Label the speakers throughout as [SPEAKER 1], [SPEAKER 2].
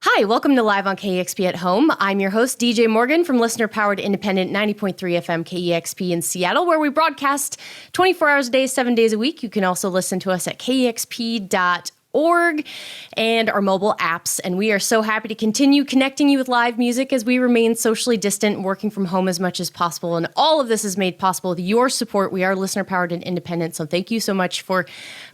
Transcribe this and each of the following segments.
[SPEAKER 1] Hi, welcome to Live on KEXP at Home. I'm your host, DJ Morgan from listener-powered independent 90.3 FM KEXP in Seattle, where we broadcast 24 hours a day, 7 days a week. You can also listen to us at kexp.org and our mobile apps. And we are so happy to continue connecting you with live music as we remain socially distant, working from home as much as possible. And all of this is made possible with your support. We are listener-powered and independent, so thank you so much for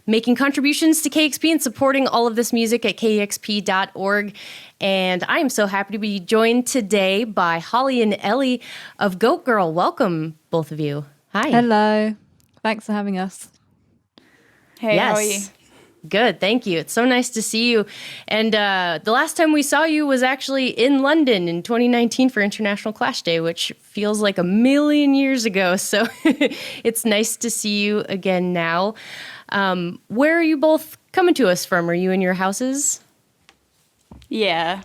[SPEAKER 1] making contributions to KEXP and supporting all of this music at kexp.org. And I am so happy to be joined today by Holly and Ellie of Goat Girl. Welcome, both of you. Hi.
[SPEAKER 2] Hello. Thanks for having us.
[SPEAKER 3] Hey,
[SPEAKER 1] yes.
[SPEAKER 3] How are you?
[SPEAKER 1] Good, thank you. It's so nice to see you. And the last time we saw you was actually in London in 2019 for International Clash Day, which feels like a million years ago. So it's nice to see you again now. Where are you both coming to us from? Are you in your houses?
[SPEAKER 3] Yeah,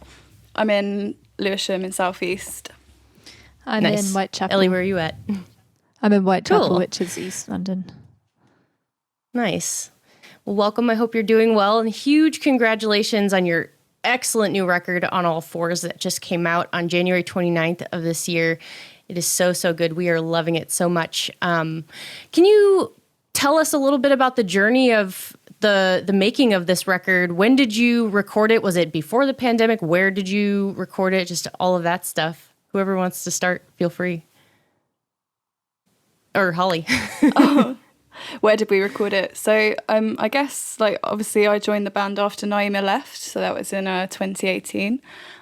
[SPEAKER 3] I'm in Lewisham in Southeast.
[SPEAKER 2] I'm
[SPEAKER 1] Nice.
[SPEAKER 2] in Whitechapel.
[SPEAKER 1] Ellie, where are you at?
[SPEAKER 2] I'm in Whitechapel,
[SPEAKER 1] Cool.
[SPEAKER 2] which is East London.
[SPEAKER 1] Nice. Well, welcome. I hope you're doing well. And huge congratulations on your excellent new record on All Fours that just came out on January 29th of this year. It is so, so good. We are loving it so much. Can you tell us a little bit about the journey of the making of this record? When did you record it? Was it before the pandemic? Where did you record it? Just all of that stuff. Whoever wants to start, feel free. Or Holly.
[SPEAKER 3] Where did we record it? So I guess, like, obviously I joined the band after Naima left, so that was in 2018,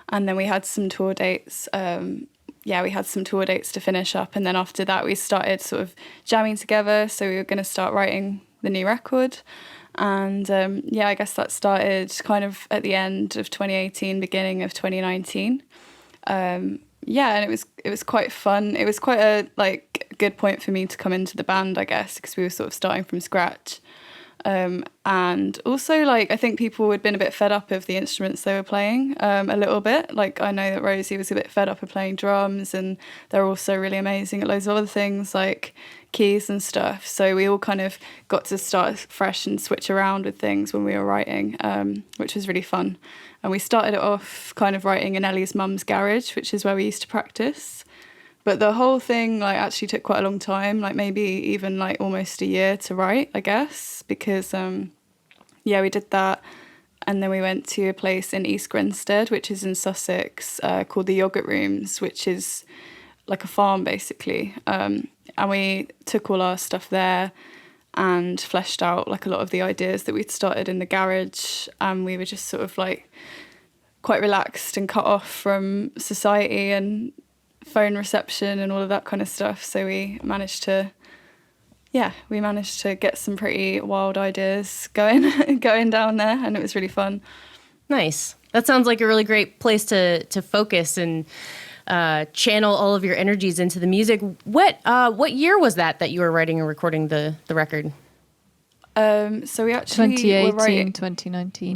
[SPEAKER 3] and then we had some tour dates. We had some tour dates to finish up, and then after that we started sort of jamming together, so we were going to start writing the new record. And I guess that started kind of at the end of 2018, beginning of 2019. And it was quite fun. It was quite a good point for me to come into the band, I guess, because we were sort of starting from scratch. And also, I think people had been a bit fed up of the instruments they were playing, a little bit. Like, I know that Rosie was a bit fed up of playing drums, and they're also really amazing at loads of other things like keys and stuff. So we all kind of got to start fresh and switch around with things when we were writing, which was really fun. And we started it off kind of writing in Ellie's mum's garage, which is where we used to practice. But the whole thing actually took quite a long time, maybe even almost a year to write, I guess, because we did that. And then we went to a place in East Grinstead, which is in Sussex, called the Yogurt Rooms, which is like a farm basically. And we took all our stuff there and fleshed out a lot of the ideas that we'd started in the garage. And we were just sort of quite relaxed and cut off from society and phone reception and all of that kind of stuff. So we managed to get some pretty wild ideas going down there, and it was really fun.
[SPEAKER 1] Nice. That sounds like a really great place to focus and channel all of your energies into the music. What year was that you were writing and recording the record?
[SPEAKER 3] So we actually
[SPEAKER 2] 2018, 2019.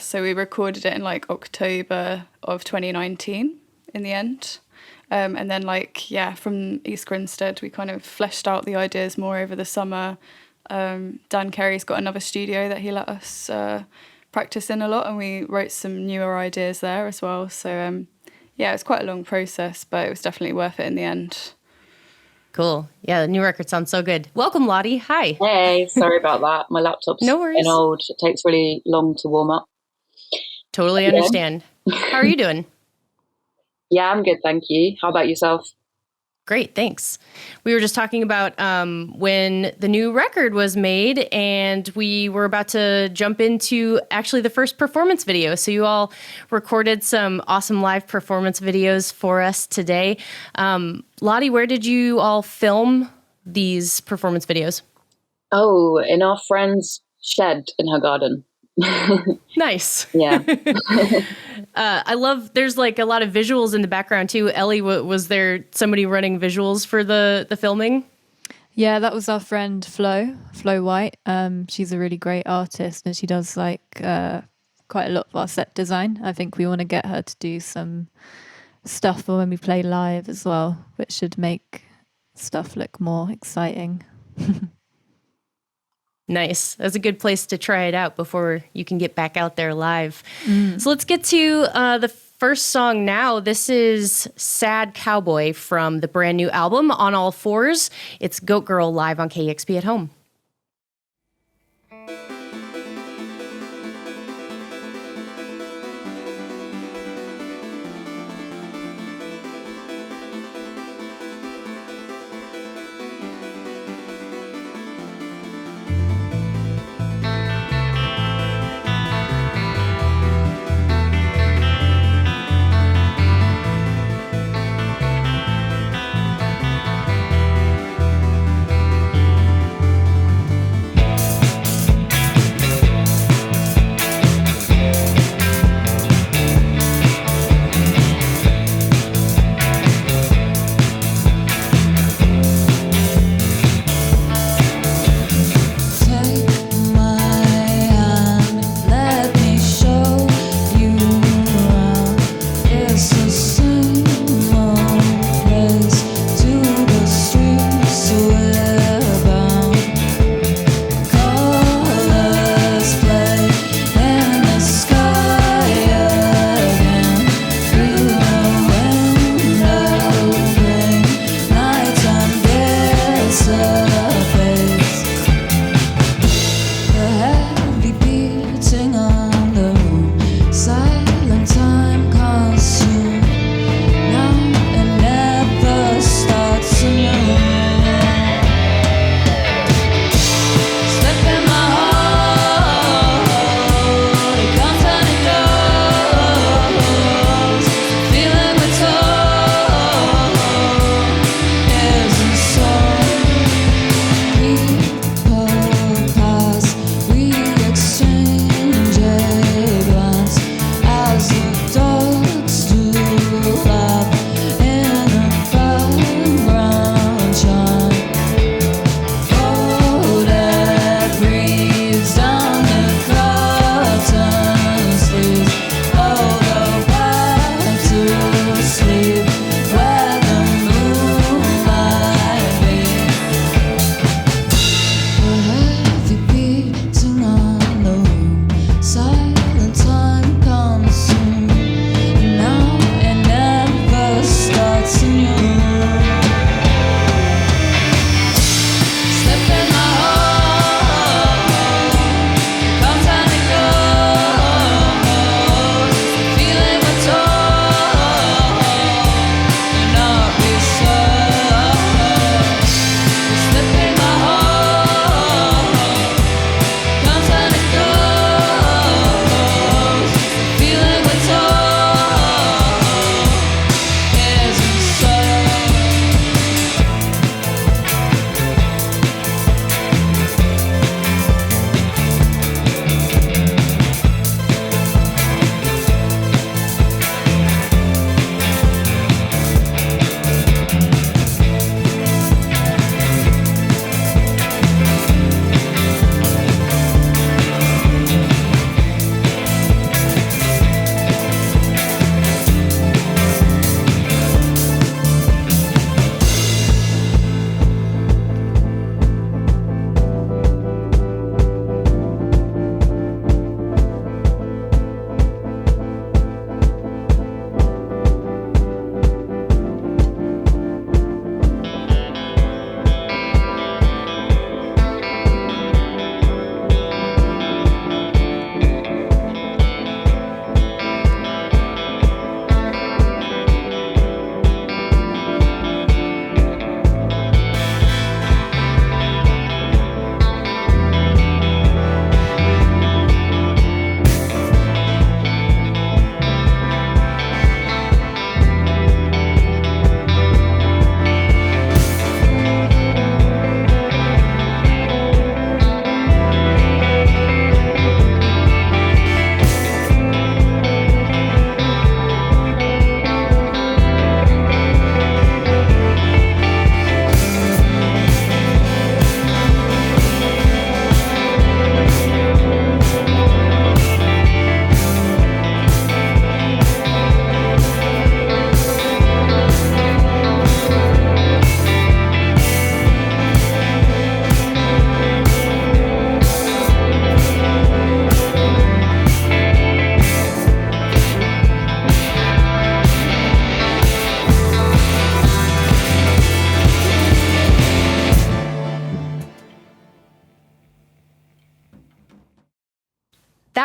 [SPEAKER 3] So we recorded it in October of 2019 in the end. And then from East Grinstead, we kind of fleshed out the ideas more over the summer. Dan Carey's got another studio that he let us practice in a lot, and we wrote some newer ideas there as well. So it was quite a long process, but it was definitely worth it in the end.
[SPEAKER 1] Cool. Yeah, the new record sounds so good. Welcome, Lottie. Hi.
[SPEAKER 4] Hey, sorry about that. My laptop's
[SPEAKER 1] No worries.
[SPEAKER 4] getting old. It takes really long to warm up.
[SPEAKER 1] Totally understand. How are you doing?
[SPEAKER 4] Yeah, I'm good, thank you. How about yourself?
[SPEAKER 1] Great, thanks. We were just talking about when the new record was made, and we were about to jump into actually the first performance video. So you all recorded some awesome live performance videos for us today. Lottie, where did you all film these performance videos?
[SPEAKER 4] Oh, in our friend's shed in her garden.
[SPEAKER 1] Nice.
[SPEAKER 4] Yeah.
[SPEAKER 1] I love, there's a lot of visuals in the background too. Ellie, was there somebody running visuals for the filming?
[SPEAKER 2] Yeah, that was our friend Flo White. She's a really great artist, and she does quite a lot of our set design. I think we want to get her to do some stuff for when we play live as well, which should make stuff look more exciting.
[SPEAKER 1] Nice. That's a good place to try it out before you can get back out there live. So let's get to the first song now. This is Sad Cowboy from the brand new album On All Fours. It's Goat Girl live on KEXP at Home.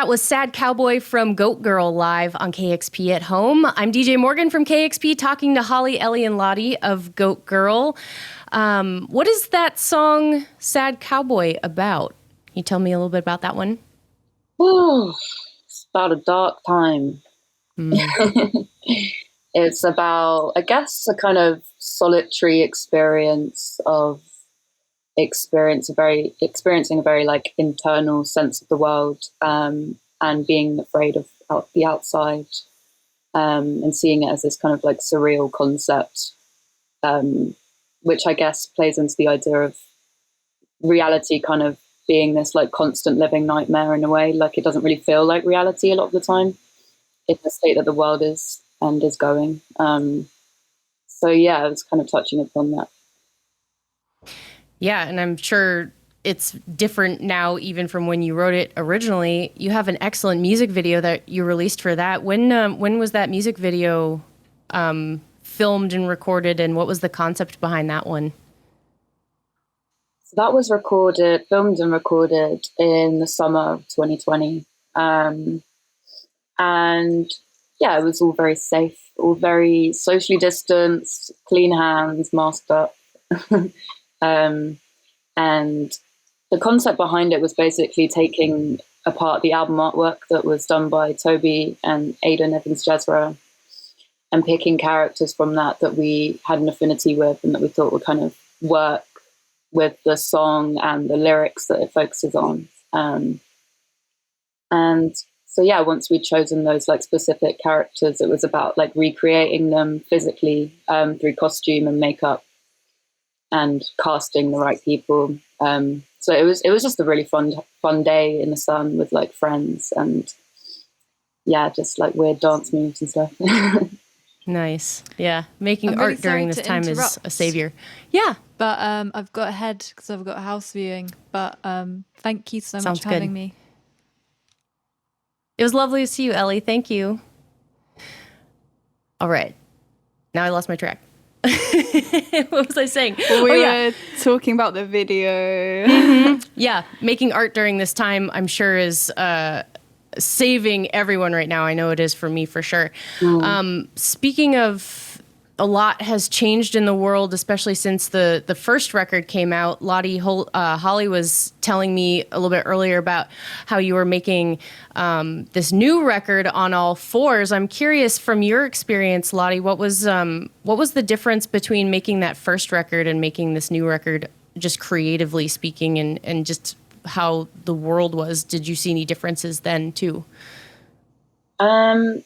[SPEAKER 1] That was Sad Cowboy from Goat Girl live on KEXP at home. I'm DJ Morgan from KEXP talking to Holly, Ellie, and Lottie of Goat Girl. What is that song, Sad Cowboy, about? Can you tell me a little bit about that one?
[SPEAKER 4] Oh, it's about a dark time. It's about, I guess, a kind of solitary experience of experiencing a very like internal sense of the world, and being afraid of the outside, and seeing it as this kind of like surreal concept, which I guess plays into the idea of reality kind of being this like constant living nightmare in a way. Like it doesn't really feel like reality a lot of the time in the state that the world is and is going. So yeah, I was kind of touching upon that.
[SPEAKER 1] Yeah, and I'm sure it's different now even from when you wrote it originally. You have an excellent music video that you released for that. When was that music video filmed and recorded, and what was the concept behind that one?
[SPEAKER 4] So that was filmed and recorded in the summer of 2020. And yeah, it was all very safe, all very socially distanced, clean hands, masked up. And the concept behind it was basically taking apart the album artwork that was done by Toby and Aidan Evans-Jezra and picking characters from that we had an affinity with and that we thought would kind of work with the song and the lyrics that it focuses on. And so, yeah, once we'd chosen those like specific characters, it was about like recreating them physically through costume and makeup and casting the right people. So it was just a really fun day in the sun with like friends and yeah, just like weird dance moves and stuff.
[SPEAKER 1] Nice. Yeah. Making
[SPEAKER 2] really
[SPEAKER 1] art during
[SPEAKER 2] sorry
[SPEAKER 1] this
[SPEAKER 2] to
[SPEAKER 1] time
[SPEAKER 2] interrupt.
[SPEAKER 1] is a savior. Yeah.
[SPEAKER 2] But I've got to head because I've got a house viewing. But thank you so much
[SPEAKER 1] Sounds
[SPEAKER 2] for
[SPEAKER 1] good.
[SPEAKER 2] having me.
[SPEAKER 1] It was lovely to see you, Ellie. Thank you. All right. Now I lost my track. What was I saying?
[SPEAKER 3] Well, we were talking about the video.
[SPEAKER 1] Yeah, making art during this time, I'm sure, is saving everyone right now. I know it is for me, for sure. Speaking of, a lot has changed in the world, especially since the first record came out. Holly was telling me a little bit earlier about how you were making this new record on all fours. I'm curious, from your experience, Lottie, what was the difference between making that first record and making this new record, just creatively speaking, and just how the world was? Did you see any differences then too?
[SPEAKER 4] I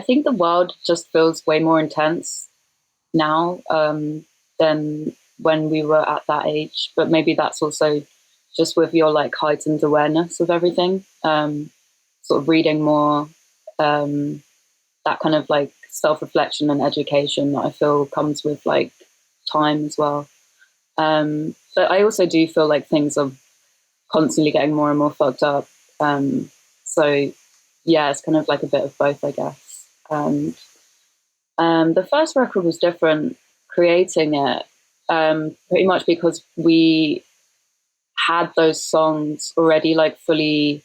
[SPEAKER 4] think the world just feels way more intense now than when we were at that age, but maybe that's also just with your like heightened awareness of everything, sort of reading more, that kind of like self-reflection and education that I feel comes with like time as well. But I also do feel like things are constantly getting more and more fucked up, so yeah, it's kind of like a bit of both, I guess. The first record was different creating it, pretty much because we had those songs already like fully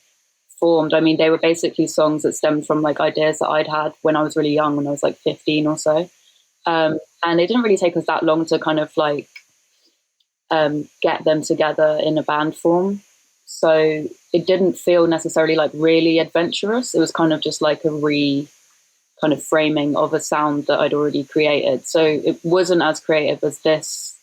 [SPEAKER 4] formed. I mean, they were basically songs that stemmed from like ideas that I'd had when I was really young, when I was like 15 or so. And it didn't really take us that long to kind of like get them together in a band form. So it didn't feel necessarily like really adventurous. It was kind of just like a kind of framing of a sound that I'd already created. So it wasn't as creative as this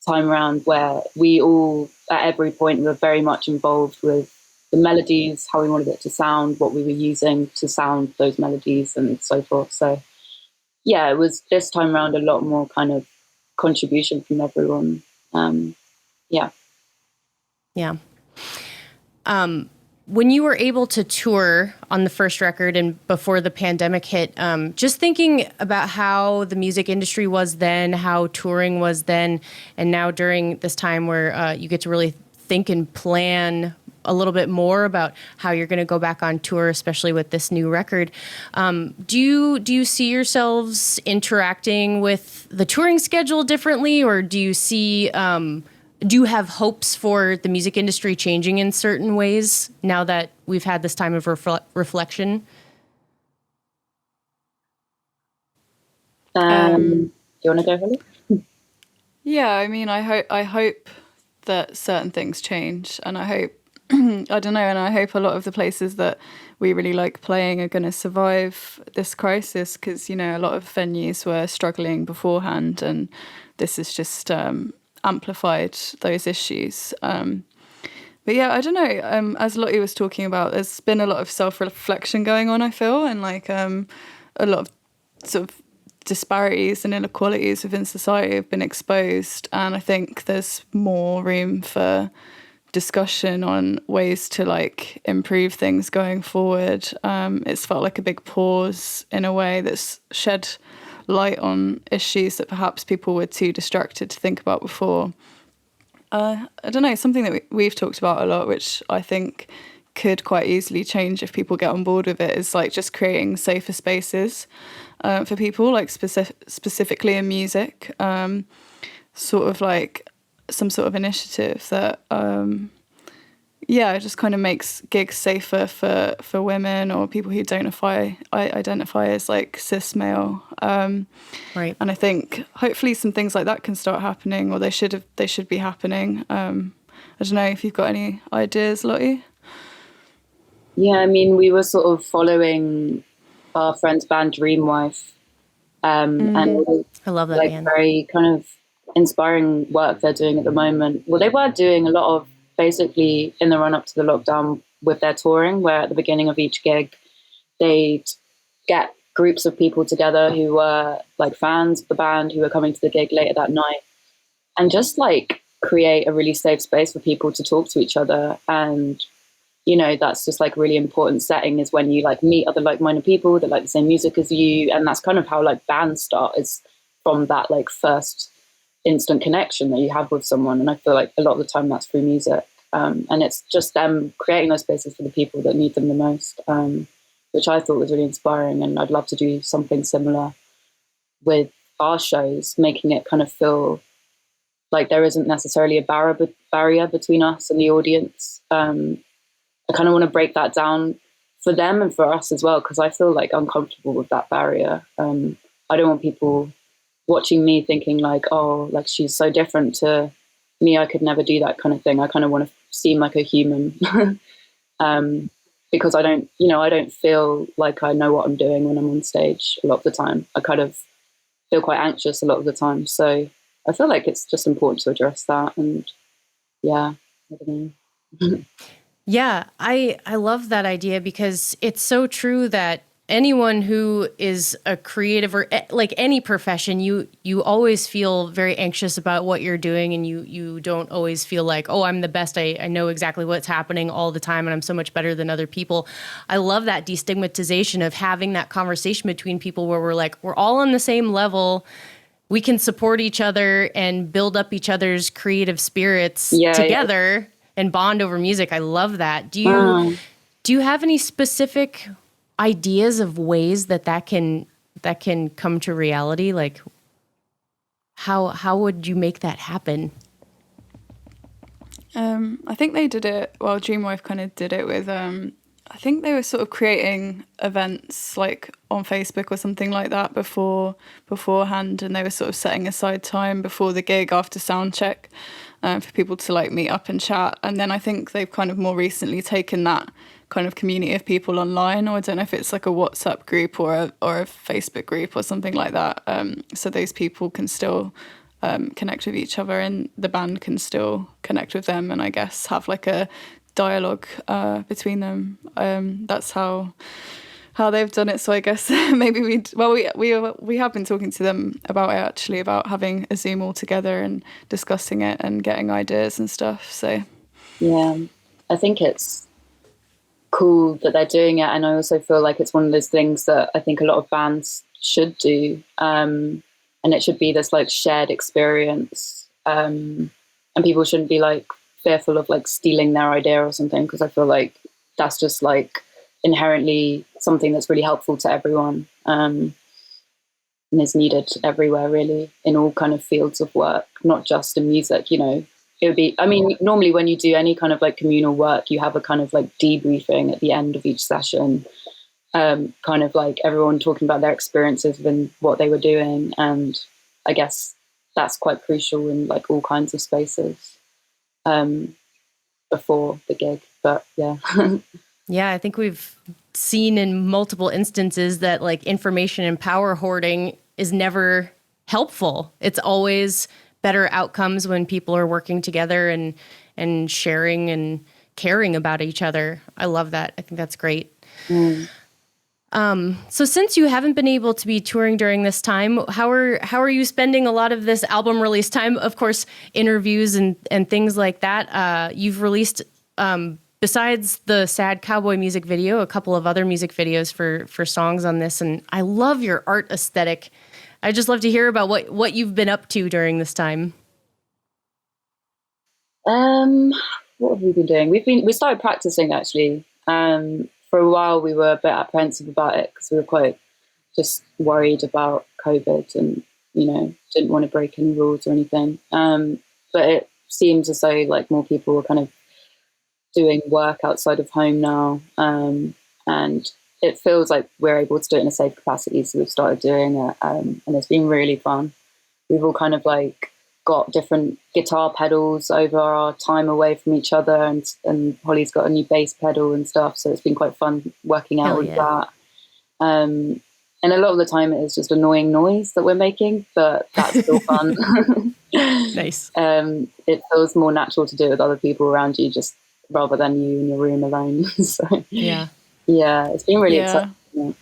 [SPEAKER 4] time around, where we all at every point were very much involved with the melodies, how we wanted it to sound, what we were using to sound those melodies and so forth. So yeah, it was this time around a lot more kind of contribution from everyone. Yeah.
[SPEAKER 1] When you were able to tour on the first record and before the pandemic hit, just thinking about how the music industry was then, how touring was then, and now during this time where you get to really think and plan a little bit more about how you're going to go back on tour, especially with this new record. Do you see yourselves interacting with the touring schedule differently, or do you see do you have hopes for the music industry changing in certain ways now that we've had this time of reflection?
[SPEAKER 4] Do you want to go, Holly?
[SPEAKER 3] Yeah, I mean, I hope that certain things change, and I hope I don't know, and I hope a lot of the places that we really like playing are going to survive this crisis, because you know a lot of venues were struggling beforehand, and this has just amplified those issues. But yeah, I don't know. As Lottie was talking about, there's been a lot of self-reflection going on, I feel, and like a lot of sort of disparities and inequalities within society have been exposed, and I think there's more room for discussion on ways to like improve things going forward. It's felt like a big pause in a way that's shed light on issues that perhaps people were too distracted to think about before. I don't know, something that we've talked about a lot, which I think could quite easily change if people get on board with it, is like just creating safer spaces for people, like specifically in music, sort of like some sort of initiative that just kind of makes gigs safer for women or people who identify as like cis male.
[SPEAKER 1] Right.
[SPEAKER 3] And I think hopefully some things like that can start happening, or they should be happening. I don't know if you've got any ideas, Lottie.
[SPEAKER 4] Yeah, I mean, we were sort of following our friend's band Dreamwife, and
[SPEAKER 1] I love that
[SPEAKER 4] like
[SPEAKER 1] band.
[SPEAKER 4] very kind of inspiring work they're doing at the moment. Well, they were doing a lot of basically in the run up to the lockdown with their touring, where at the beginning of each gig they'd get groups of people together who were like fans of the band who were coming to the gig later that night, and just like create a really safe space for people to talk to each other. And you know, that's just like a really important setting, is when you like meet other like-minded people that like the same music as you. And that's kind of how like bands start, is from that like first instant connection that you have with someone. And I feel like a lot of the time that's through music, and it's just them creating those spaces for the people that need them the most, which I thought was really inspiring. And I'd love to do something similar with our shows, making it kind of feel like there isn't necessarily a barrier between us and the audience. I kind of want to break that down for them and for us as well, because I feel like uncomfortable with that barrier. I don't want people watching me thinking like, oh, like she's so different to me, I could never do that kind of thing. I kind of want to seem like a human, because I don't feel like I know what I'm doing when I'm on stage a lot of the time. I kind of feel quite anxious a lot of the time. So I feel like it's just important to address that. And yeah, I don't know.
[SPEAKER 1] Yeah, I love that idea, because it's so true that anyone who is a creative or like any profession, you always feel very anxious about what you're doing, and you don't always feel like, oh, I'm the best. I know exactly what's happening all the time, and I'm so much better than other people. I love that destigmatization of having that conversation between people where we're like, we're all on the same level. We can support each other and build up each other's creative spirits together. Yeah. And bond over music. I love that. Do you have any specific ideas of ways that can come to reality? Like how would you make that happen?
[SPEAKER 3] I think they did it. Well, Dreamwife kind of did it with. I think they were sort of creating events like on Facebook or something like that beforehand, and they were sort of setting aside time before the gig after sound check. For people to like meet up and chat. And then I think they've kind of more recently taken that kind of community of people online, or I don't know if it's like a WhatsApp group or a Facebook group or something like that. So those people can still connect with each other, and the band can still connect with them, and I guess have like a dialogue between them. That's how they've done it. So I guess maybe we have been talking to them about it, actually, about having a Zoom all together and discussing it and getting ideas and stuff. So
[SPEAKER 4] yeah, I think it's cool that they're doing it, and I also feel like it's one of those things that I think a lot of bands should do, and it should be this like shared experience, and people shouldn't be like fearful of like stealing their idea or something, because I feel like that's just like inherently something that's really helpful to everyone, and is needed everywhere, really, in all kind of fields of work, not just in music. You know, it would be, I mean, normally when you do any kind of like communal work, you have a kind of like debriefing at the end of each session, kind of like everyone talking about their experiences and what they were doing. And I guess that's quite crucial in like all kinds of spaces before the gig. But yeah.
[SPEAKER 1] Yeah, I think we've seen in multiple instances that like information and power hoarding is never helpful. It's always better outcomes when people are working together and sharing and caring about each other. I love that. I think that's great. So since you haven't been able to be touring during this time, how are you spending a lot of this album release time? Of course, interviews and things like that. You've released, besides the sad cowboy music video, a couple of other music videos for songs on this. And I love your art aesthetic. I just love to hear about what you've been up to during this time.
[SPEAKER 4] What have we been doing? We started practicing actually. For a while we were a bit apprehensive about it because we were quite just worried about COVID and, you know, didn't want to break any rules or anything. But it seems as though like more people were kind of doing work outside of home now. And it feels like we're able to do it in a safe capacity. So we've started doing it, and it's been really fun. We've all kind of like got different guitar pedals over our time away from each other, and Holly's got a new bass pedal and stuff. So it's been quite fun working out with that. And a lot of the time it is just annoying noise that we're making, but that's still fun.
[SPEAKER 1] Nice.
[SPEAKER 4] It feels more natural to do it with other people around you, just rather than you in your room alone. So yeah, it's been really exciting. Yeah.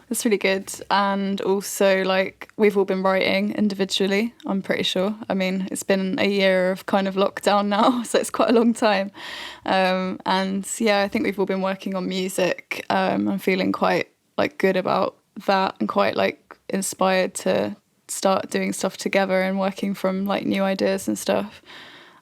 [SPEAKER 3] It's really good. And also, like, we've all been writing individually, I'm pretty sure. I mean, it's been a year of kind of lockdown now, so it's quite a long time. And yeah, I think we've all been working on music. I'm feeling quite like good about that and quite like inspired to start doing stuff together and working from like new ideas and stuff.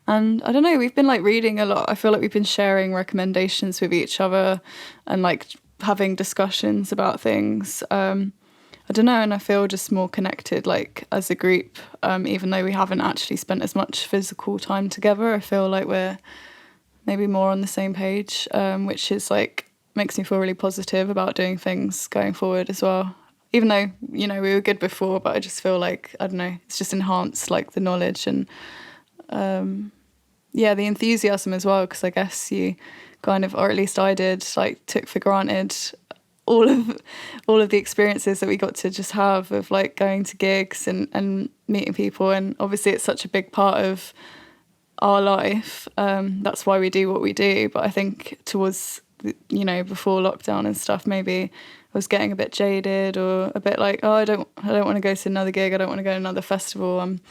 [SPEAKER 3] And I don't know, we've been like reading a lot. I feel like we've been sharing recommendations with each other and like having discussions about things. I don't know, and I feel just more connected like as a group, even though we haven't actually spent as much physical time together. I feel like we're maybe more on the same page, which is like makes me feel really positive about doing things going forward as well. Even though, you know, we were good before, but I just feel like, I don't know, it's just enhanced like the knowledge and yeah, the enthusiasm as well, because I guess you kind of, or at least I did, like took for granted all of the experiences that we got to just have of like going to gigs and meeting people. And obviously it's such a big part of our life. That's why we do what we do. But I think towards, you know, before lockdown and stuff, maybe I was getting a bit jaded or a bit like, oh, I don't want to go to another gig. I don't want to go to another festival. I'm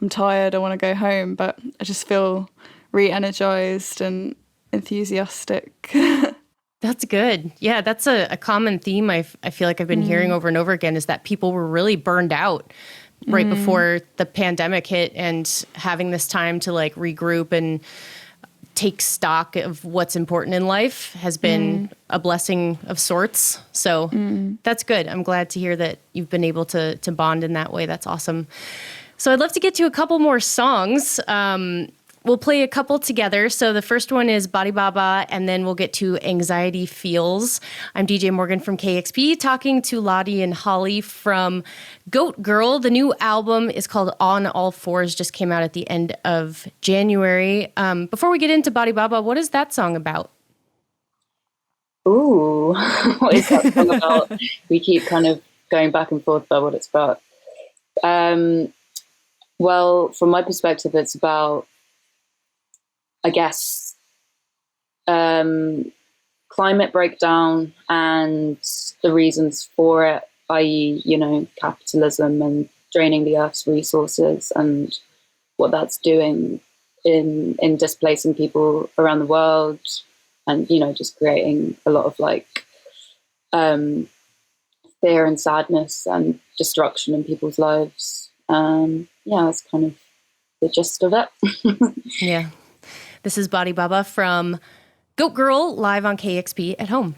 [SPEAKER 3] tired. I want to go home. But I just feel re-energized and enthusiastic.
[SPEAKER 1] That's good. Yeah, that's a common theme I feel like I've been hearing over and over again, is that people were really burned out right before the pandemic hit, and having this time to like regroup and take stock of what's important in life has been a blessing of sorts. So that's good. I'm glad to hear that you've been able to bond in that way. That's awesome. So I'd love to get to a couple more songs. We'll play a couple together. So the first one is Badibaba, and then we'll get to Anxiety Feels. I'm DJ Morgan from KEXP, talking to Lottie and Holly from Goat Girl. The new album is called On All Fours, just came out at the end of January. Before we get into Badibaba, what is that song about?
[SPEAKER 4] Ooh, what is that song about? We keep kind of going back and forth about what it's about. Well, from my perspective, it's about, I guess, climate breakdown and the reasons for it, i.e., you know, capitalism and draining the Earth's resources and what that's doing in displacing people around the world, and, you know, just creating a lot of like fear and sadness and destruction in people's lives. Yeah, that's kind of the gist of it.
[SPEAKER 1] Yeah. This is Badibaba from Goat Girl, live on KEXP at home.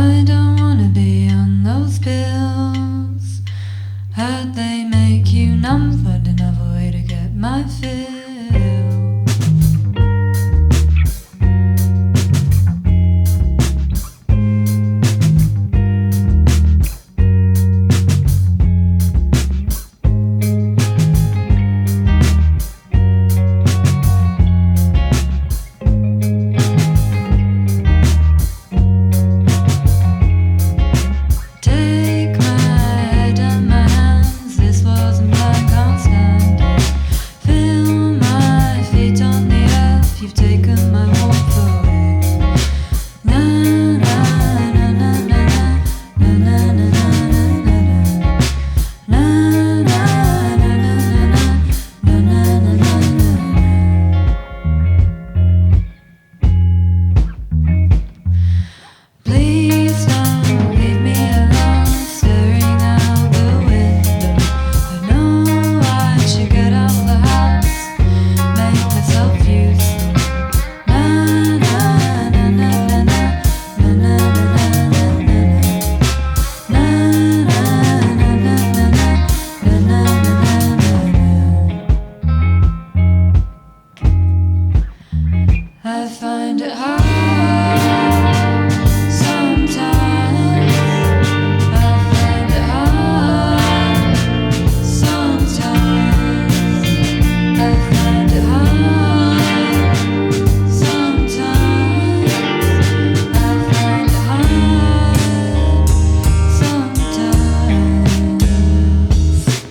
[SPEAKER 5] I don't wanna be on those pills. Heard they make you numb, but another way to get my fill. Take my head and my hands, this wasn't my constant. Feel my feet on the earth, you've taken my warmth away. Na na na na na na na na na na na na na na na Please don't leave me alone, staring out the window. I know I should get out the house, make myself useful. Na na na na na na na na na na na na I find it hard sometimes. I find it hard sometimes. I find it hard sometimes. I find it hard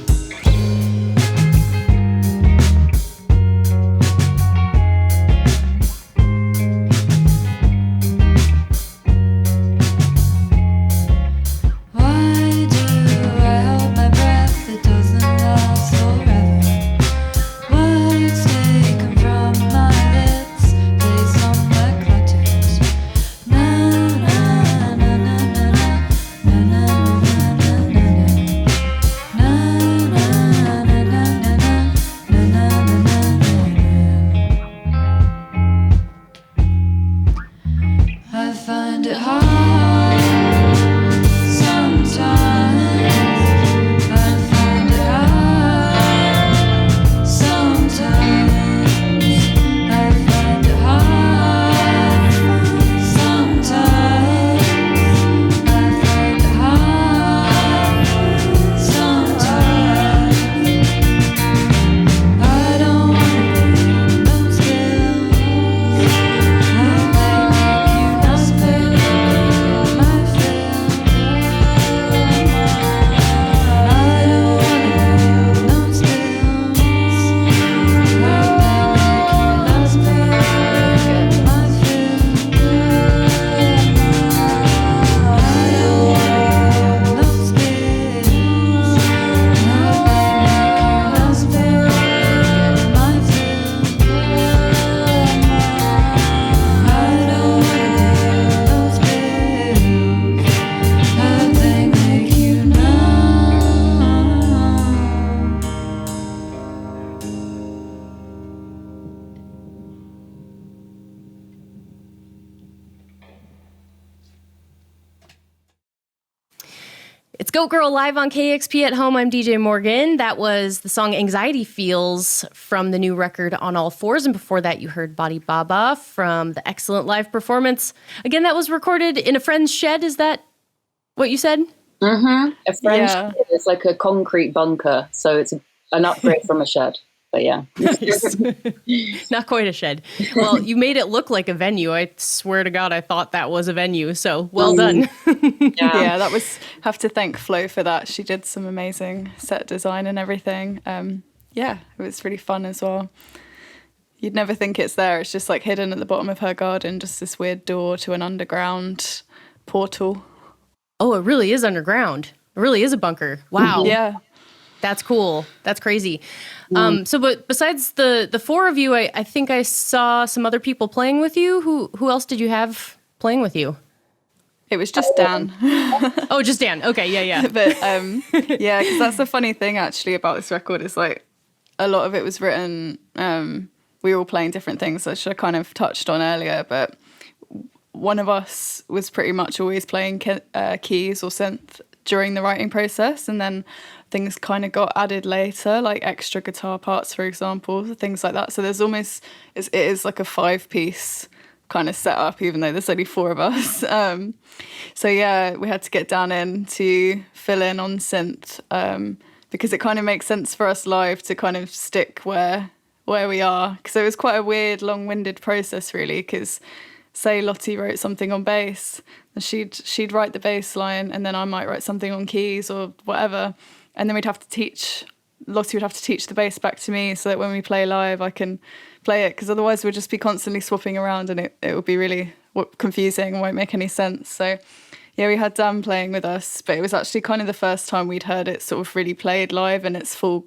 [SPEAKER 5] Why do I hold my breath? It doesn't last forever. Words taken from my lips, play somewhere cluttered. Na na na na na na na na na na na I find it hard sometimes. I find it hard sometimes. I find it hard sometimes. I find it hard sometimes. I don't wanna be those pills. I might make you not spill my fill. I don't wanna be those pills. I might make you not spill my fill. I don't wanna be those pills. I might make you not spill my fill. I don't wanna be those pills. How'd they make you numb?
[SPEAKER 1] It's Goat Girl live on KEXP at home. I'm DJ Morgan. That was the song Anxiety Feels from the new record On All Fours. And before that, you heard Badibaba from the excellent live performance. Again, that was recorded in a friend's shed. Is that what you said?
[SPEAKER 4] Mm-hmm. A French
[SPEAKER 3] Yeah.
[SPEAKER 4] shed is like a concrete bunker, so it's an upgrade from a shed. But yeah.
[SPEAKER 1] Nice. Not quite a shed. Well, you made it look like a venue. I swear to God, I thought that was a venue. So well done.
[SPEAKER 3] Yeah, that was, have to thank Flo for that. She did some amazing set design and everything. Yeah, it was really fun as well. You'd never think it's there. It's just like hidden at the bottom of her garden, just this weird door to an underground portal.
[SPEAKER 1] Oh, it really is underground. It really is a bunker. Wow.
[SPEAKER 3] Yeah.
[SPEAKER 1] That's cool. That's crazy. But besides the four of you, I think I saw some other people playing with you. Who else did you have playing with you?
[SPEAKER 3] It was just Dan.
[SPEAKER 1] Oh, just Dan. Okay, yeah.
[SPEAKER 3] But yeah, because that's the funny thing actually about this record is like a lot of it was written, we were all playing different things, which I kind of touched on earlier, but one of us was pretty much always playing keys or synth during the writing process, and then things kind of got added later, like extra guitar parts, for example, things like that. So there's almost, it is like a 5-piece kind of setup, even though there's only 4 of us. So yeah, we had to get Dan in to fill in on synth, because it kind of makes sense for us live to kind of stick where we are. Because it was quite a weird, long-winded process, really, because say Lottie wrote something on bass, and she'd write the bass line, and then I might write something on keys or whatever, and then Lottie would have to teach the bass back to me, so that when we play live I can play it, because otherwise we'd just be constantly swapping around, and it would be really confusing and won't make any sense. So yeah, we had Dan playing with us, but it was actually kind of the first time we'd heard it sort of really played live in its full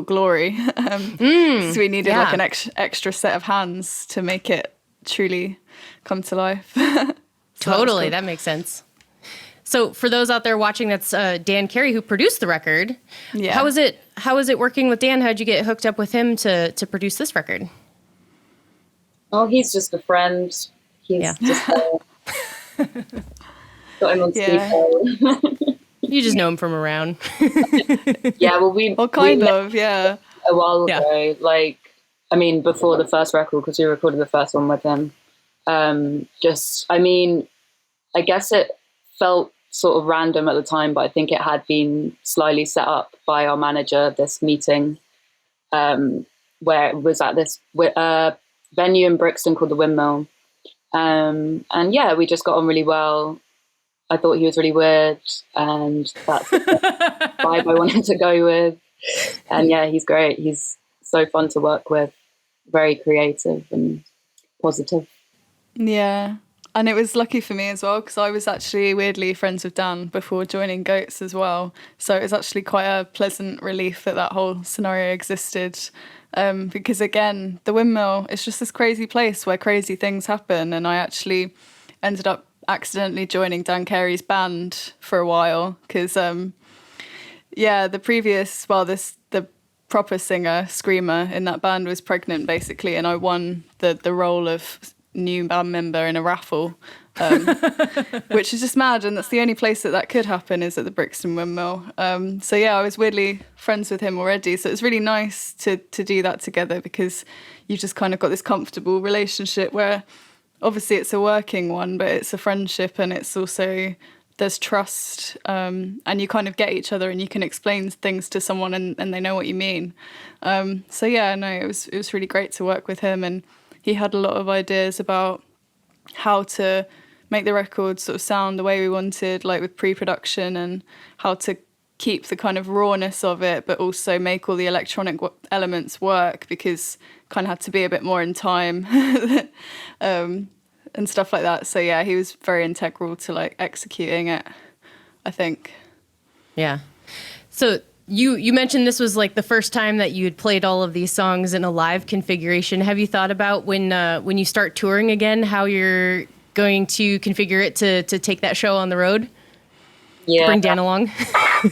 [SPEAKER 3] glory. So we needed like an extra set of hands to make it truly come to life. So
[SPEAKER 1] Totally,
[SPEAKER 3] cool.
[SPEAKER 1] that makes sense. So for those out there watching, that's Dan Carey, who produced the record.
[SPEAKER 3] Yeah.
[SPEAKER 1] How was it working with Dan? How'd you get hooked up with him to produce this record?
[SPEAKER 4] Oh, he's just a friend. He's just got him on speed dial.
[SPEAKER 1] You just know him from around.
[SPEAKER 4] Yeah, well, we met
[SPEAKER 3] yeah.
[SPEAKER 4] a while ago. Like, I mean, before the first record, because we recorded the first one with him. I guess it felt sort of random at the time, but I think it had been slyly set up by our manager, this meeting, where it was at this venue in Brixton called the Windmill. And yeah, we just got on really well. I thought he was really weird, and that's the vibe I wanted to go with. And yeah, he's great. He's so fun to work with, very creative and positive.
[SPEAKER 3] Yeah. And it was lucky for me as well, because I was actually weirdly friends with Dan before joining Goats as well. So it was actually quite a pleasant relief that whole scenario existed. Because again, the Windmill, it's just this crazy place where crazy things happen. And I actually ended up accidentally joining Dan Carey's band for a while. Because, the proper singer, screamer in that band was pregnant, basically. And I won the role of new band member in a raffle, which is just mad, and that's the only place that could happen, is at the Brixton Windmill. So yeah, I was weirdly friends with him already, so it's really nice to do that together, because you've just kind of got this comfortable relationship where obviously it's a working one, but it's a friendship, and it's also there's trust, and you kind of get each other, and you can explain things to someone and they know what you mean. So yeah, no, it was really great to work with him, and he had a lot of ideas about how to make the record sort of sound the way we wanted, like with pre-production, and how to keep the kind of rawness of it, but also make all the electronic elements work, because kind of had to be a bit more in time and stuff like that. So yeah, he was very integral to like executing it, I think.
[SPEAKER 1] Yeah. So you mentioned this was like the first time that you had played all of these songs in a live configuration. Have you thought about when you start touring again, how you're going to configure it to take that show on the road?
[SPEAKER 3] Yeah.
[SPEAKER 1] Bring Dan along?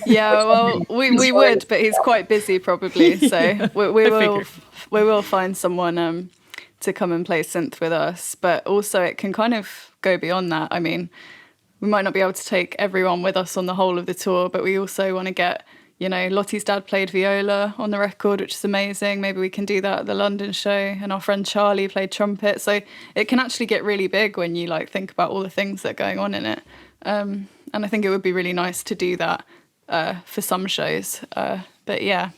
[SPEAKER 3] Yeah, well, we would, but he's quite busy probably. So we will find someone to come and play synth with us. But also it can kind of go beyond that. I mean, we might not be able to take everyone with us on the whole of the tour, but we also want to get, Lottie's dad played viola on the record, which is amazing. Maybe we can do that at the London show. And our friend Charlie played trumpet. So it can actually get really big when you think about all the things that are going on in it. And I think it would be really nice to do that for some shows. But yeah,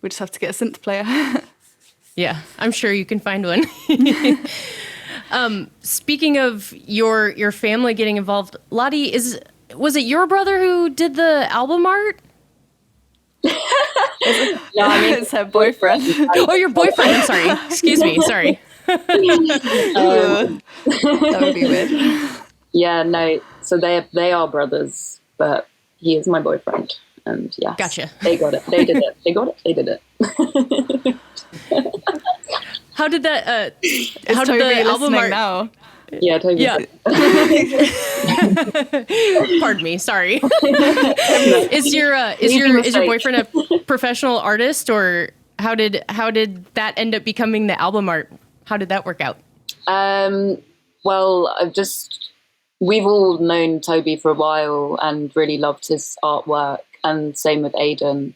[SPEAKER 3] we just have to get a synth player.
[SPEAKER 1] Yeah, I'm sure you can find one. Speaking of your family getting involved, Lottie, was it your brother who did the album art?
[SPEAKER 3] No, I mean, it's her boyfriend.
[SPEAKER 1] Oh, your boyfriend. I'm sorry. Excuse me. Sorry.
[SPEAKER 3] That would be weird.
[SPEAKER 4] Yeah, no. So they are brothers, but he is my boyfriend. And yeah,
[SPEAKER 1] gotcha.
[SPEAKER 4] They got it. They did it. They got it. They did it.
[SPEAKER 1] How did that? How
[SPEAKER 3] did
[SPEAKER 1] the album art?
[SPEAKER 3] Now?
[SPEAKER 4] Yeah, Toby.
[SPEAKER 1] Yeah. Pardon me. Sorry. Is your boyfriend a professional artist, or how did that end up becoming the album art? How did that work out?
[SPEAKER 4] Well, we've all known Toby for a while and really loved his artwork, and same with Aidan.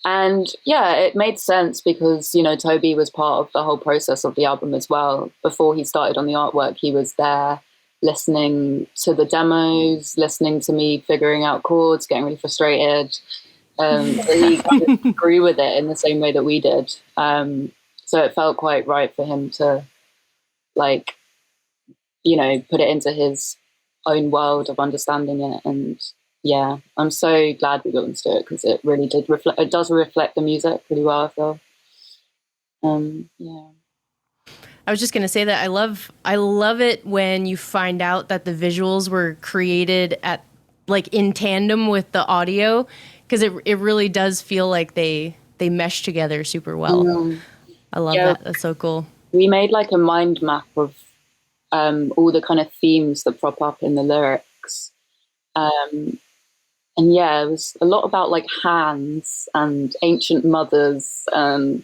[SPEAKER 4] And yeah, it made sense because, you know, Toby was part of the whole process of the album as well. Before he started on the artwork, he was there listening to the demos, listening to me figuring out chords, getting really frustrated. So he kind of grew with it in the same way that we did. So it felt quite right for him to, like, you know, put it into his own world of understanding it. And yeah, I'm so glad we got him to do it because it really did reflect. It does reflect the music pretty well, I feel. Yeah.
[SPEAKER 1] I was just going to say that I love it when you find out that the visuals were created at, like, in tandem with the audio, because it really does feel like they mesh together super well. I love that. That's so cool.
[SPEAKER 4] We made like a mind map of all the kind of themes that prop up in the lyrics. And yeah, it was a lot about like hands and ancient mothers and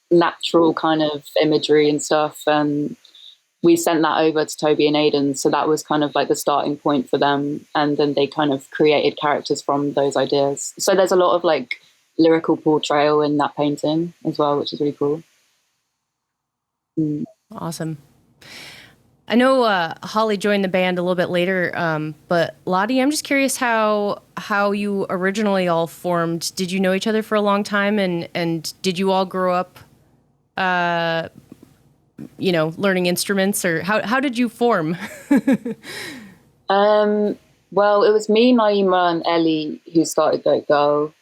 [SPEAKER 4] natural kind of imagery and stuff. And we sent that over to Toby and Aidan. So that was kind of like the starting point for them. And then they kind of created characters from those ideas. So there's a lot of like lyrical portrayal in that painting as well, which is really cool.
[SPEAKER 1] Awesome. I know Holly joined the band a little bit later, but Lottie, I'm just curious how you originally all formed. Did you know each other for a long time, and did you all grow up, you know, learning instruments, or how did you form?
[SPEAKER 4] Well, it was me, Naima, and Ellie who started Goat Girl,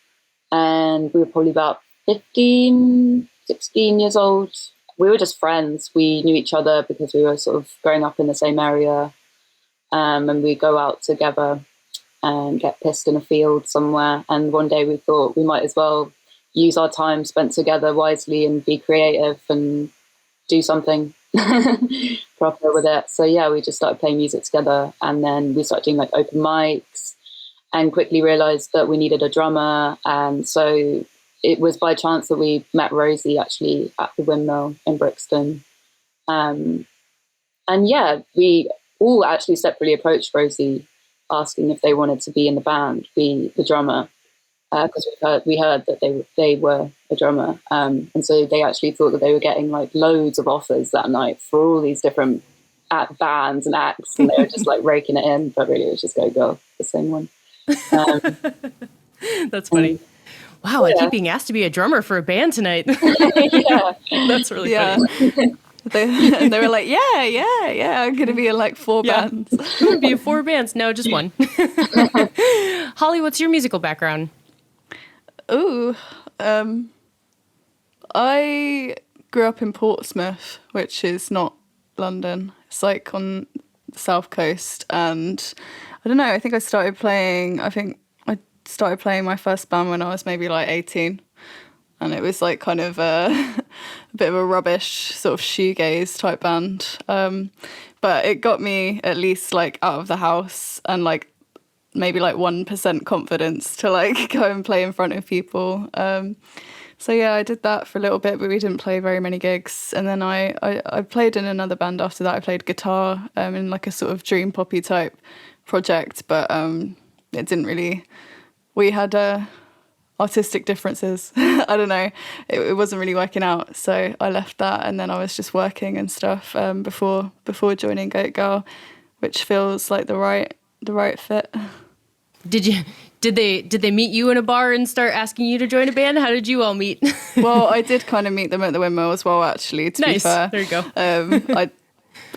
[SPEAKER 4] and we were probably about 15, 16 years old. We were just friends. We knew each other because we were sort of growing up in the same area, and we'd go out together and get pissed in a field somewhere. And one day we thought we might as well use our time spent together wisely and be creative and do something proper with it. So yeah, we just started playing music together, and then we started doing like open mics and quickly realized that we needed a drummer. And so it was by chance that we met Rosie actually at the Windmill in Brixton. And yeah, we all actually separately approached Rosie asking if they wanted to be in the band, be the drummer, because we heard that they were a drummer. And so they actually thought that they were getting like loads of offers that night for all these different bands and acts, and they were just like raking it in, but really it was just Go Girl, the same one.
[SPEAKER 1] That's funny. Wow, I keep being asked to be a drummer for a band tonight.
[SPEAKER 4] Yeah.
[SPEAKER 1] That's really funny.
[SPEAKER 3] They were like, yeah, I'm going to be in like 4 bands.
[SPEAKER 1] I'm going to be in 4 bands. No, just 1. Holly, what's your musical background?
[SPEAKER 3] Ooh, I grew up in Portsmouth, which is not London. It's like on the south coast. And I don't know, I think I started playing my first band when I was maybe like 18, and it was like kind of a bit of a rubbish sort of shoegaze type band, but it got me at least like out of the house and like maybe like 1% confidence to like go and play in front of people. So yeah, I did that for a little bit, but we didn't play very many gigs. And then I played in another band after that. I played guitar in like a sort of dream poppy type project, but it didn't really. We had artistic differences. I don't know. It wasn't really working out. So I left that, and then I was just working and stuff before joining Goat Girl, which feels like the right fit.
[SPEAKER 1] Did they meet you in a bar and start asking you to join a band? How did you all meet?
[SPEAKER 3] Well, I did kind of meet them at the Windmill as well, actually, to be fair.
[SPEAKER 1] There you go.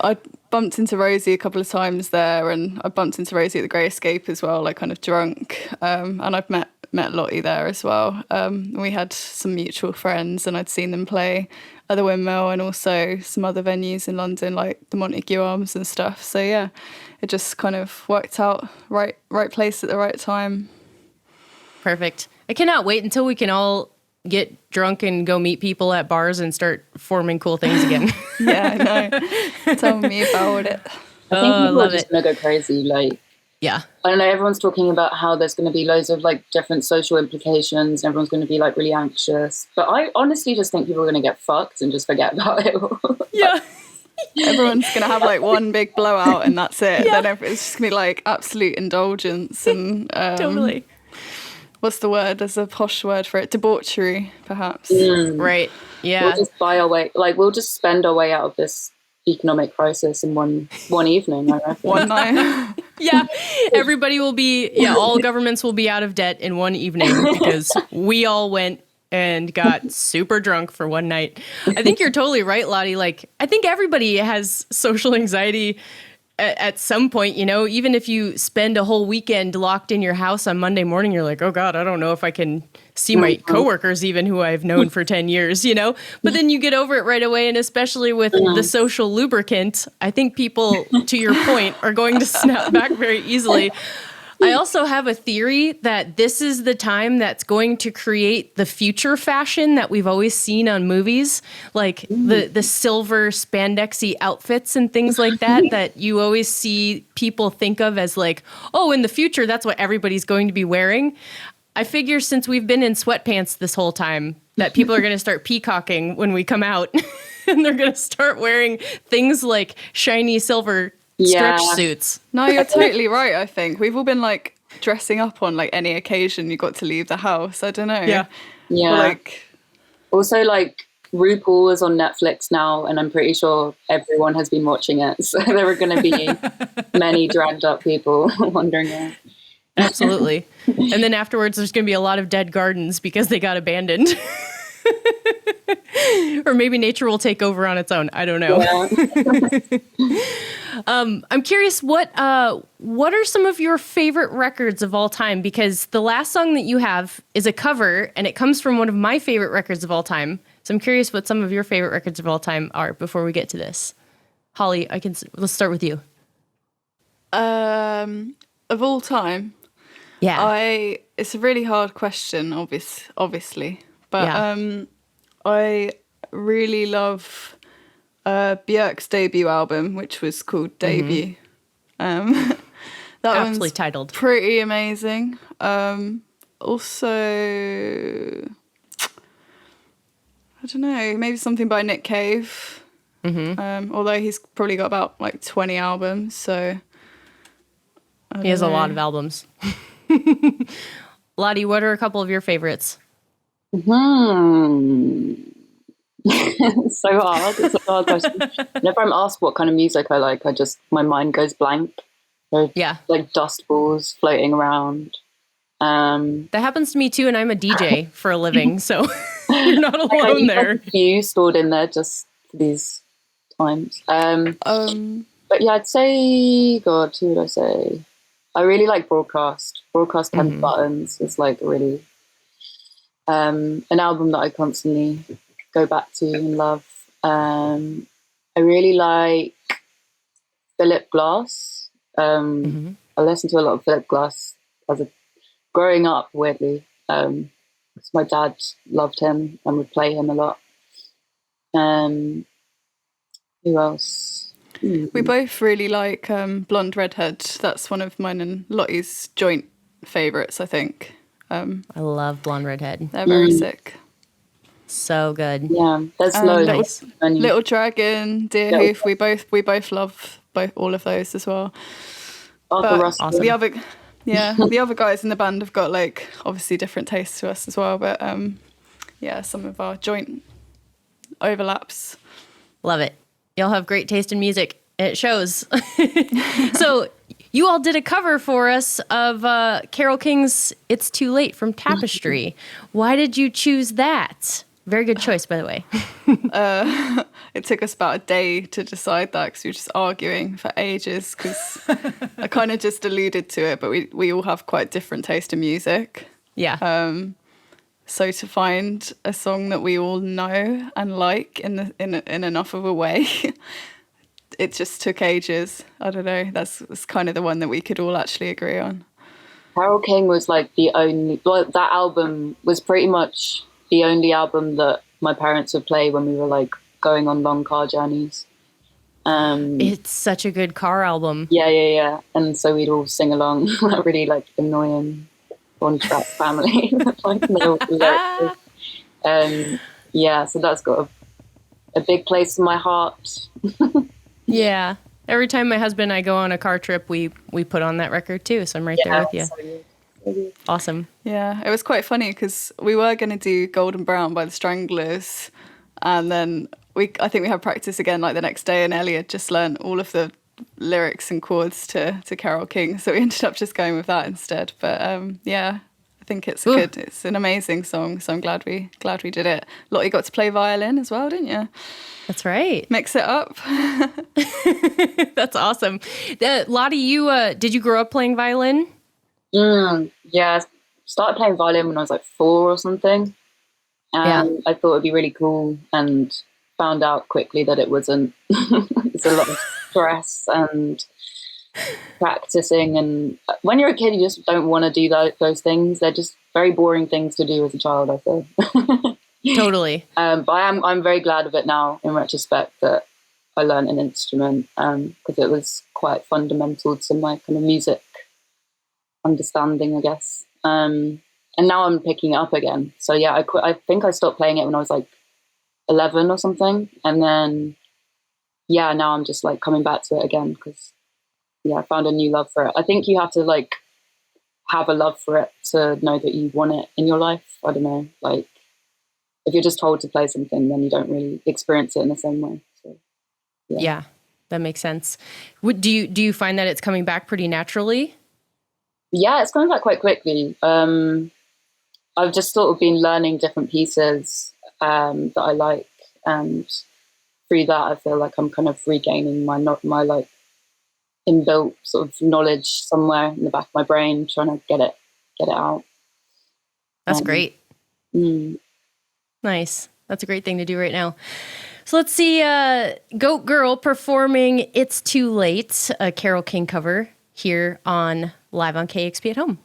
[SPEAKER 3] I bumped into Rosie a couple of times there, and I bumped into Rosie at the Grey Escape as well, like kind of drunk. And I've met Lottie there as well. We had some mutual friends, and I'd seen them play at the Windmill and also some other venues in London, like the Montague Arms and stuff. So yeah, it just kind of worked out, right place at the right time. Perfect.
[SPEAKER 1] I cannot wait until we can all get drunk and go meet people at bars and start forming cool things again.
[SPEAKER 3] Yeah, I know. Tell me about it.
[SPEAKER 4] I think people are just going to go crazy. Like,
[SPEAKER 1] yeah.
[SPEAKER 4] I don't know, everyone's talking about how there's going to be loads of like different social implications. Everyone's going to be like really anxious. But I honestly just think people are going to get fucked and just forget about it all.
[SPEAKER 1] Yeah.
[SPEAKER 3] Everyone's gonna have like one big blowout and that's it. Then it's just gonna be like absolute indulgence and
[SPEAKER 1] Totally.
[SPEAKER 3] what's the word? There's a posh word for it. Debauchery, perhaps.
[SPEAKER 1] Right. Yeah.
[SPEAKER 4] We'll just buy our way, like we'll just spend our way out of this economic crisis in one evening, I reckon.
[SPEAKER 3] One night.
[SPEAKER 1] Yeah. Everybody will be, all governments will be out of debt in one evening because we all went and got super drunk for one night. I think you're totally right, Lottie. Like, I think everybody has social anxiety at some point, even if you spend a whole weekend locked in your house on Monday morning, you're like, oh God, I don't know if I can see my coworkers even who I've known for 10 years, but then you get over it right away. And especially with the social lubricant, I think people, to your point, are going to snap back very easily. I also have a theory that this is the time that's going to create the future fashion that we've always seen on movies, like the silver spandexy outfits and things like that you always see people think of as like, oh, in the future, that's what everybody's going to be wearing. I figure since we've been in sweatpants this whole time, that people are going to start peacocking when we come out and they're going to start wearing things like shiny silver stretch suits.
[SPEAKER 3] No, you're totally right, I think. We've all been like dressing up on like any occasion you got to leave the house. I don't know.
[SPEAKER 4] Yeah.
[SPEAKER 3] Or, like
[SPEAKER 4] also, like RuPaul is on Netflix now, and I'm pretty sure everyone has been watching it. So there are going to be many dragged up people wandering around.
[SPEAKER 1] Absolutely. And then afterwards, there's going to be a lot of dead gardens because they got abandoned. Or maybe nature will take over on its own. I don't know.
[SPEAKER 4] Yeah.
[SPEAKER 1] I'm curious, what are some of your favorite records of all time? Because the last song that you have is a cover, and it comes from one of my favorite records of all time. So I'm curious what some of your favorite records of all time are before we get to this. Holly, let's start with you.
[SPEAKER 3] Of all time, it's a really hard question, obviously, but I really love Björk's debut album, which was called Debut. That
[SPEAKER 1] Aptly
[SPEAKER 3] one's
[SPEAKER 1] titled.
[SPEAKER 3] Pretty amazing. Also, I don't know, maybe something by Nick Cave. Although he's probably got about like 20 albums, so
[SPEAKER 1] he has a lot of albums. Lottie, what are a couple of your favorites?
[SPEAKER 4] It's so hard. It's a hard question. Whenever I'm asked what kind of music I like, my mind goes blank. Like dust balls floating around.
[SPEAKER 1] That happens to me too, and I'm a DJ for a living, so you're not alone there.
[SPEAKER 4] A few stored in there just for these times. But yeah, I'd say, God, who would I say? I really like Broadcast. Broadcast 10 Buttons is like really an album that I constantly go back to and love. I really like Philip Glass. I listened to a lot of Philip Glass growing up, weirdly, because my dad loved him and would play him a lot. Who else?
[SPEAKER 3] We both really like Blonde Redhead. That's one of mine and Lottie's joint favourites, I think.
[SPEAKER 1] I love Blonde Redhead.
[SPEAKER 3] They're very sick.
[SPEAKER 1] So good.
[SPEAKER 4] Yeah, there's loads.
[SPEAKER 3] Little Dragon, Dear Hoof. We both love all of those as well.
[SPEAKER 1] Awesome.
[SPEAKER 3] The other guys in the band have got like obviously different tastes to us as well. But some of our joint overlaps.
[SPEAKER 1] Love it. Y'all have great taste in music. It shows. So you all did a cover for us of Carole King's It's Too Late from Tapestry. Why did you choose that? Very good choice, by the way.
[SPEAKER 3] It took us about a day to decide that because we were just arguing for ages because I kind of just alluded to it, but we all have quite different taste in music.
[SPEAKER 1] Yeah.
[SPEAKER 3] So to find a song that we all know and like in enough of a way, it just took ages. I don't know. That's kind of the one that we could all actually agree on.
[SPEAKER 4] Carole King was like that album was pretty much the only album that my parents would play when we were like going on long car journeys.
[SPEAKER 1] It's such a good car album.
[SPEAKER 4] Yeah. And so we'd all sing along, really like annoying one-track family. So that's got a big place in my heart.
[SPEAKER 1] Yeah. Every time my husband and I go on a car trip, we put on that record too. So I'm right there with you.
[SPEAKER 4] So good.
[SPEAKER 1] Awesome.
[SPEAKER 3] Yeah, it was quite funny because we were going to do Golden Brown by the Stranglers, and then I think we had practice again like the next day, and Elliot just learned all of the lyrics and chords to Carole King, so we ended up just going with that instead. But yeah, I think it's it's an amazing song, so I'm glad we did it. Lottie got to play violin as well, didn't you?
[SPEAKER 1] That's right.
[SPEAKER 3] Mix it up.
[SPEAKER 1] That's awesome. Lottie, you did you grow up playing violin?
[SPEAKER 4] Yeah, I started playing violin when I was like 4 or something, and I thought it'd be really cool, and found out quickly that it wasn't. It's a lot of stress and practicing, and when you're a kid, you just don't want to do those things. They're just very boring things to do as a child, I feel.
[SPEAKER 1] Totally.
[SPEAKER 4] But I'm very glad of it now, in retrospect, that I learned an instrument, because it was quite fundamental to my kind of music understanding, I guess. And now I'm picking it up again. So yeah, I think I stopped playing it when I was like 11 or something, and then yeah, now I'm just like coming back to it again because I found a new love for it. I think you have to like have a love for it to know that you want it in your life. I don't know, like if you're just told to play something, then you don't really experience it in the same way. So
[SPEAKER 1] yeah, that makes sense. Do you find that it's coming back pretty naturally?
[SPEAKER 4] Yeah, it's coming back quite quickly. I've just sort of been learning different pieces that I like, and through that I feel like I'm kind of regaining my like inbuilt sort of knowledge somewhere in the back of my brain, trying to get it out.
[SPEAKER 1] That's great. Nice. That's a great thing to do right now. So let's see, Goat Girl performing It's Too Late, a Carole King cover here on Live on KEXP at Home.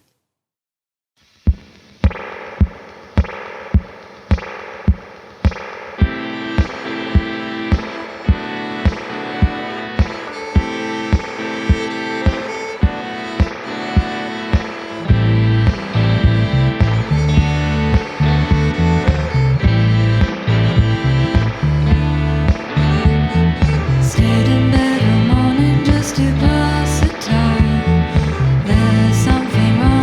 [SPEAKER 5] Stayed in bed all morning just to pass the time. There's something wrong.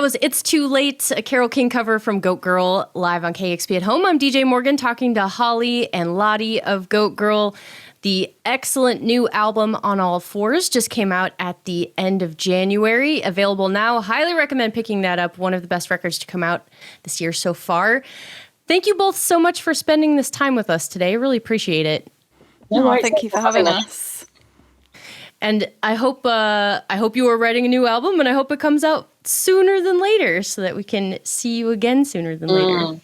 [SPEAKER 1] That was It's Too Late, a Carole King cover from Goat Girl, live on KEXP at Home. I'm DJ Morgan, talking to Holly and Lottie of Goat Girl. The excellent new album On All Fours just came out at the end of January. Available now. Highly recommend picking that up. One of the best records to come out this year so far. Thank you both so much for spending this time with us today. I really appreciate it.
[SPEAKER 3] Thank you for having us.
[SPEAKER 1] And I hope you are writing a new album, and I hope it comes out sooner than later so that we can see you again sooner than later.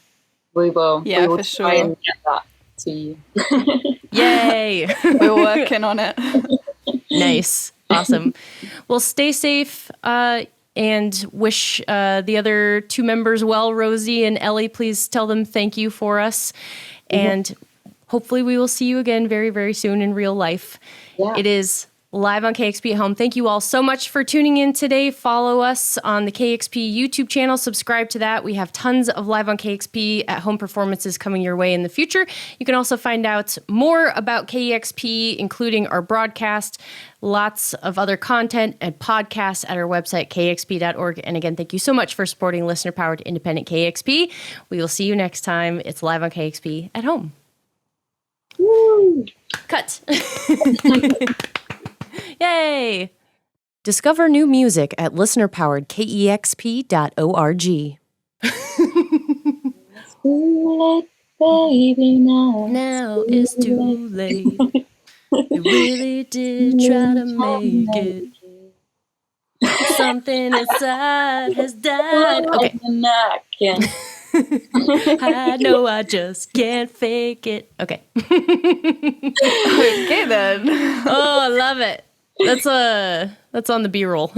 [SPEAKER 4] We will.
[SPEAKER 3] Yeah,
[SPEAKER 4] we will
[SPEAKER 3] for
[SPEAKER 4] try
[SPEAKER 3] sure.
[SPEAKER 4] and get that to you.
[SPEAKER 1] Yay!
[SPEAKER 3] We're working on it.
[SPEAKER 1] Nice. Awesome. Well, stay safe and wish the other two members well. Rosie and Ellie, please tell them thank you for us. And hopefully we will see you again very, very soon in real life.
[SPEAKER 4] Yeah.
[SPEAKER 1] It is live on KEXP at Home. Thank you all so much for tuning in today. Follow us on the KEXP YouTube channel. Subscribe to that. We have tons of live on KEXP at Home performances coming your way in the future. You can also find out more about KEXP, including our broadcast, lots of other content and podcasts at our website, kexp.org. And again, thank you so much for supporting listener-powered independent KEXP. We will see you next time. It's live on KEXP at Home.
[SPEAKER 4] Woo!
[SPEAKER 1] Cut. Yay! Discover new music at listenerpoweredkexp.org.
[SPEAKER 4] Too late, baby, now.
[SPEAKER 1] Now it's too late. You really did try to make it. Something inside has died. Okay. I know I just can't fake it. Okay.
[SPEAKER 3] Okay then.
[SPEAKER 1] Oh, I love it. That's on the B-roll.